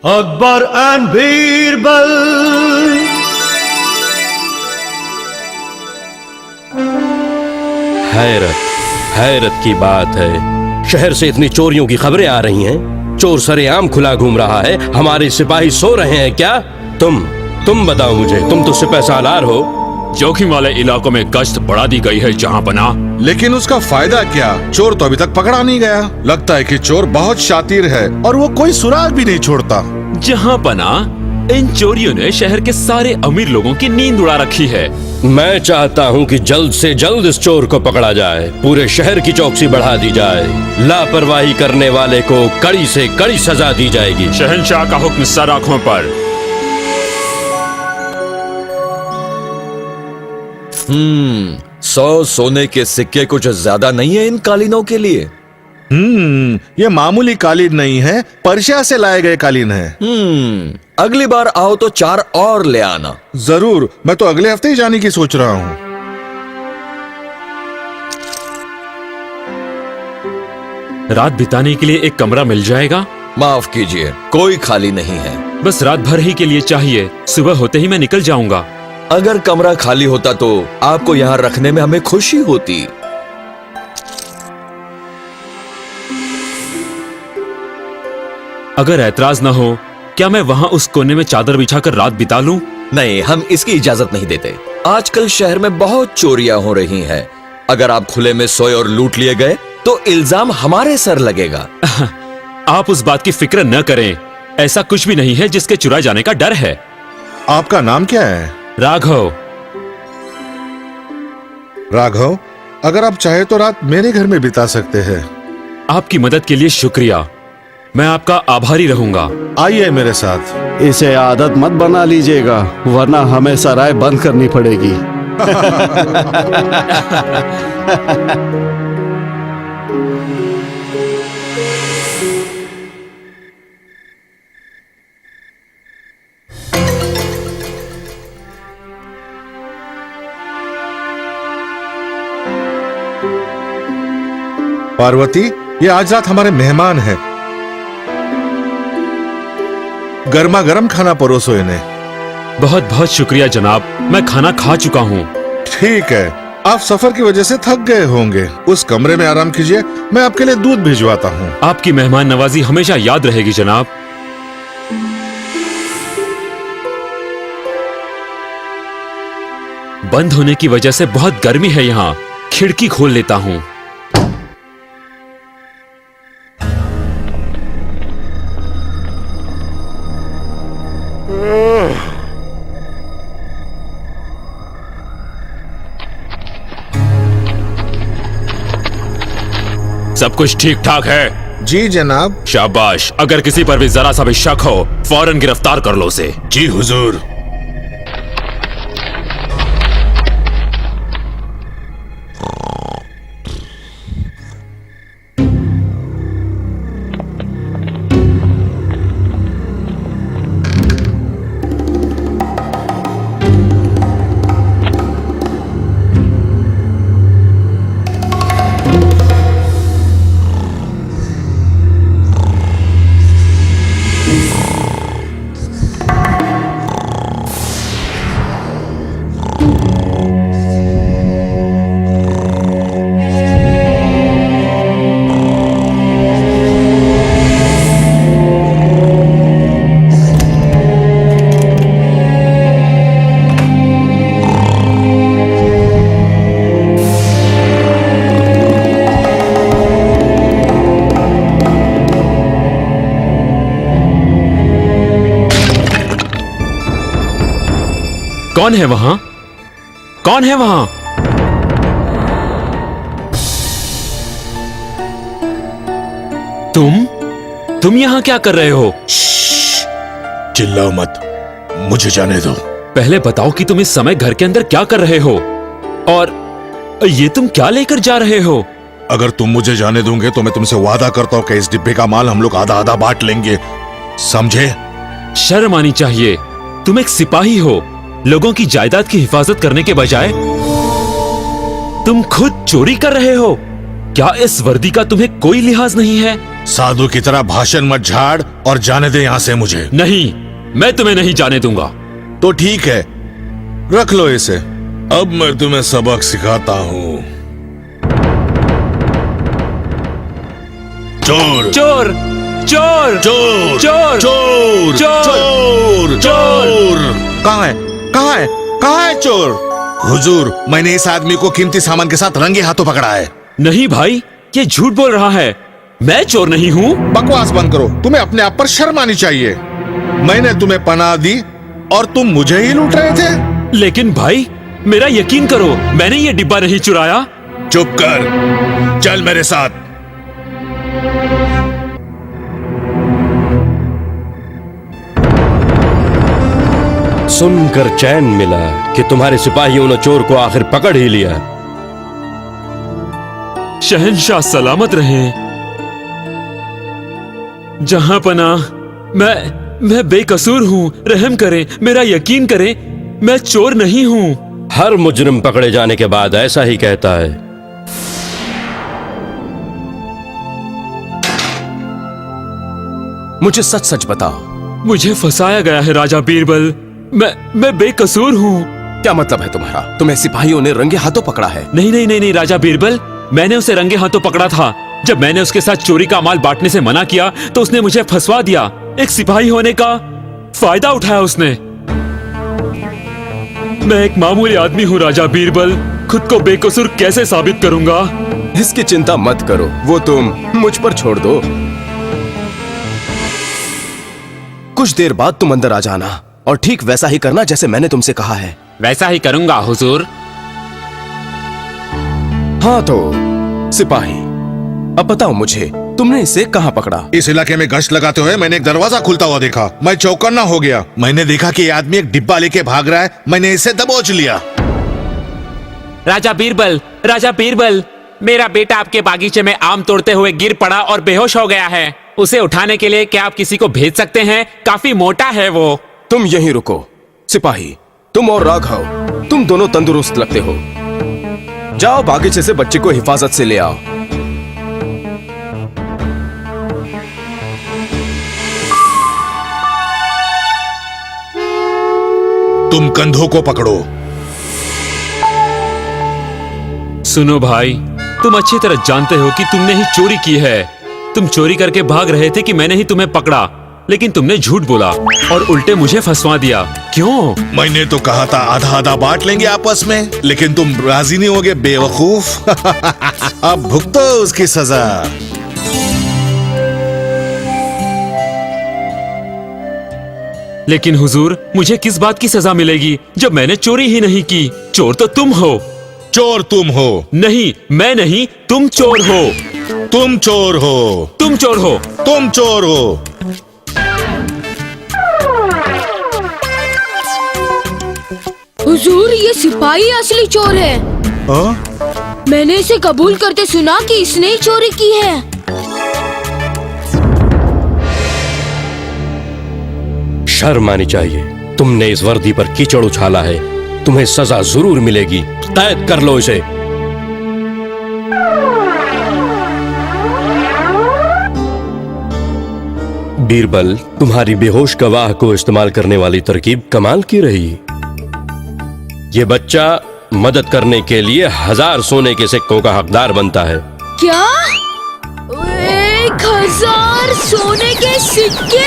Akbar and Birbal. हैरत की बात है, शहर से इतनी चोरियों की खबरें आ रही हैं। चोर सरेआम खुला घूम रहा है। हमारे सिपाही सो रहे हैं क्या? तुम बताओ मुझे, तुम तो सिपह सालार हो। जोखिम वाले इलाकों में गश्त बढ़ा दी गई है जहाँ पना। लेकिन उसका फायदा क्या? चोर तो अभी तक पकड़ा नहीं गया। लगता है कि चोर बहुत शातिर है और वो कोई सुराग भी नहीं छोड़ता। जहाँ पना, इन चोरियों ने शहर के सारे अमीर लोगों की नींद उड़ा रखी है। मैं चाहता हूँ कि जल्द से जल्द इस चोर को पकड़ा जाए। पूरे शहर की चौकसी बढ़ा दी जाए। लापरवाही करने वाले को कड़ी से कड़ी सजा दी जाएगी। शहंशाह का हुक्म सर आंखों पर। 100 सोने के सिक्के कुछ ज्यादा नहीं है इन कालीनों के लिए। ये मामूली कालीन नहीं है, पर्शिया से लाए गए कालीन है। अगली बार आओ तो 4 और ले आना। जरूर, मैं तो अगले हफ्ते ही जाने की सोच रहा हूँ। रात बिताने के लिए एक कमरा मिल जाएगा? माफ कीजिए, कोई खाली नहीं है। बस रात भर ही के लिए चाहिए, सुबह होते ही मैं निकल जाऊंगा। अगर कमरा खाली होता तो आपको यहाँ रखने में हमें खुशी होती। अगर ऐतराज न हो, क्या मैं वहाँ उस कोने में चादर बिछाकर रात बिता लूं? नहीं, हम इसकी इजाजत नहीं देते। आजकल शहर में बहुत चोरियां हो रही हैं। अगर आप खुले में सोए और लूट लिए गए तो इल्जाम हमारे सर लगेगा। आप उस बात की फिक्र न करें। ऐसा कुछ भी नहीं है जिसके चुराए जाने का डर है। आपका नाम क्या है? राघव। राघव, अगर आप चाहे तो रात मेरे घर में बिता सकते हैं। आपकी मदद के लिए शुक्रिया। मैं आपका आभारी रहूंगा। आइए मेरे साथ। इसे आदत मत बना लीजिएगा, वरना हमें सराय बंद करनी पड़ेगी। पार्वती, ये आज रात हमारे मेहमान हैं। गर्मा गर्म खाना परोसो इन्हें। बहुत बहुत शुक्रिया जनाब, मैं खाना खा चुका हूँ। ठीक है, आप सफर की वजह से थक गए होंगे। उस कमरे में आराम कीजिए, मैं आपके लिए दूध भिजवाता हूँ। आपकी मेहमान नवाजी हमेशा याद रहेगी जनाब। बंद होने की वजह से बहुत गर्मी है यहाँ। खिड़की खोल लेता हूँ। सब कुछ ठीक ठाक है? जी जनाब। शाबाश। अगर किसी पर भी जरा सा भी शक हो, फौरन गिरफ्तार कर लो उसे। जी हुजूर। कौन है वहां? कौन है वहां? तुम यहां क्या कर रहे हो? चिल्लाओ मत, मुझे जाने दो। पहले बताओ कि तुम इस समय घर के अंदर क्या कर रहे हो, और ये तुम क्या लेकर जा रहे हो? अगर तुम मुझे जाने दोगे तो मैं तुमसे वादा करता हूँ कि इस डिब्बे का माल हम लोग आधा आधा बांट लेंगे, समझे? शर्म आनी चाहिए। तुम एक सिपाही हो। लोगों की जायदाद की हिफाजत करने के बजाय तुम खुद चोरी कर रहे हो। क्या इस वर्दी का तुम्हें कोई लिहाज नहीं है? साधु की तरह भाषण मत झाड़ और जाने दे यहाँ से मुझे। नहीं, मैं तुम्हें नहीं जाने दूंगा। तो ठीक है, रख लो इसे। अब मैं तुम्हें सबक सिखाता हूँ। चोर चोर चोर चोर चोर चोर चोर चोर चोर। कहाँ है, कहाँ है, कहाँ है चोर? हुजूर, मैंने इस आदमी को कीमती सामान के साथ रंगे हाथों पकड़ा है। नहीं भाई, ये झूठ बोल रहा है। मैं चोर नहीं हूँ। बकवास बंद करो, तुम्हें अपने आप पर शर्म आनी चाहिए। मैंने तुम्हें पनाह दी और तुम मुझे ही लूट रहे थे। लेकिन भाई, मेरा यकीन करो, मैंने ये डिब्बा नहीं चुराया। चुप कर, चल मेरे साथ। सुनकर चैन मिला कि तुम्हारे सिपाहियों ने चोर को आखिर पकड़ ही लिया। शहंशाह सलामत रहे। जहां पनाह, मैं बेकसूर हूँ। रहम करें, मेरा यकीन करें, मैं चोर नहीं हूँ। हर मुजरिम पकड़े जाने के बाद ऐसा ही कहता है। मुझे सच सच बताओ, मुझे फंसाया गया है राजा बीरबल। मैं बेकसूर हूँ। क्या मतलब है तुम्हारा? तुम्हें सिपाहियों ने रंगे हाथों पकड़ा है? नहीं नहीं नहीं नहीं राजा बीरबल, मैंने उसे रंगे हाथों पकड़ा था। जब मैंने उसके साथ चोरी का माल बांटने से मना किया तो उसने मुझे फंसवा दिया। एक सिपाही होने का फायदा उठाया उसने। मैं एक मामूली आदमी हूँ राजा बीरबल। खुद को बेकसूर कैसे साबित करूंगा? इसकी चिंता मत करो, वो तुम मुझ पर छोड़ दो। कुछ देर बाद तुम अंदर आ जाना और ठीक वैसा ही करना जैसे मैंने तुमसे कहा है। वैसा ही करूंगा हुजूर। हाँ तो सिपाही, अब बताओ मुझे, तुमने इसे कहाँ पकड़ा? इस इलाके में गश्त लगाते हुए मैंने एक दरवाजा खुलता हुआ देखा। मैं चौकन्ना हो गया। मैंने देखा कि ये आदमी एक डिब्बा लेके भाग रहा है। मैंने इसे दबोच लिया। राजा बीरबल, मेरा बेटा आपके बागीचे में आम तोड़ते हुए गिर पड़ा और बेहोश हो गया है। उसे उठाने के लिए क्या आप किसी को भेज सकते हैं? काफी मोटा है वो। तुम यहीं रुको। सिपाही, तुम और राघव, तुम दोनों तंदुरुस्त लगते हो। जाओ बागीचे से बच्चे को हिफाजत से ले आओ। तुम कंधों को पकड़ो। सुनो भाई, तुम अच्छी तरह जानते हो कि तुमने ही चोरी की है। तुम चोरी करके भाग रहे थे कि मैंने ही तुम्हें पकड़ा, लेकिन तुमने झूठ बोला और उल्टे मुझे फंसवा दिया। क्यों? मैंने तो कहा था आधा आधा बांट लेंगे आपस में, लेकिन तुम राजी नहीं होगे बेवकूफ। अब भुगतो उसकी सजा। लेकिन हुजूर, मुझे किस बात की सजा मिलेगी जब मैंने चोरी ही नहीं की? चोर तो तुम हो। चोर तुम हो। नहीं, मैं नहीं, तुम चोर हो। तुम चोर हो। तुम चोर हो। तुम चोर हो। हुजूर, ये सिपाही असली चोर है। मैंने इसे कबूल करते सुना कि इसने ही चोरी की है। शर्म आनी चाहिए। तुमने इस वर्दी पर कीचड़ उछाला है, तुम्हें सजा जरूर मिलेगी। कैद कर लो इसे। बीरबल, तुम्हारी बेहोश गवाह को इस्तेमाल करने वाली तरकीब कमाल की रही। ये बच्चा मदद करने के लिए 1000 सोने के सिक्कों का हकदार बनता है। क्या? 1000 सोने के सिक्के?